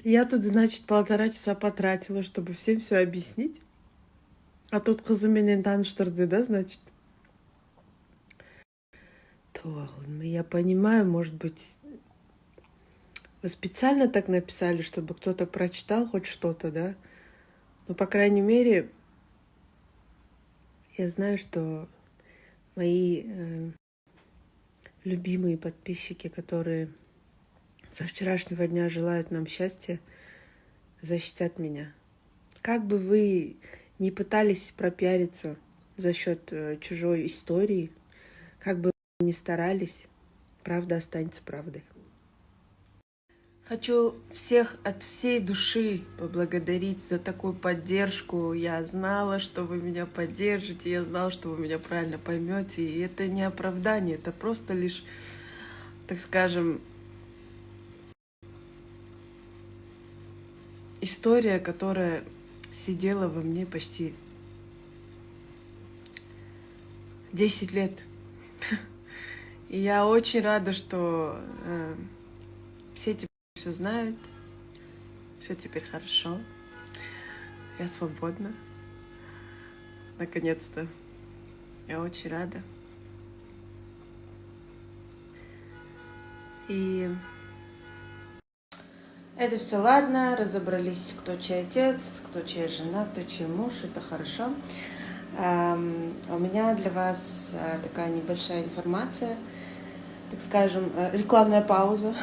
Я тут, значит, 1,5 часа потратила, чтобы всем все объяснить. А тут кызы менен таныштырды, да, значит. Я понимаю, может быть, вы специально так написали, чтобы кто-то прочитал хоть что-то, да? Но, по крайней мере, я знаю, что мои любимые подписчики, которые со вчерашнего дня желают нам счастья, защитят меня. Как бы вы ни пытались пропиариться за счет чужой истории, как бы вы ни старались, правда останется правдой. Хочу всех от всей души поблагодарить за такую поддержку. Я знала, что вы меня поддержите, я знала, что вы меня правильно поймете. И это не оправдание, это просто лишь, так скажем, история, которая сидела во мне почти 10 лет. И я очень рада, что все теперь все знают, все теперь хорошо, я свободна. Наконец-то. Я очень рада. И это все ладно, разобрались, кто чей отец, кто чья жена, кто чей муж, это хорошо. У меня для вас такая небольшая информация, так скажем, рекламная пауза.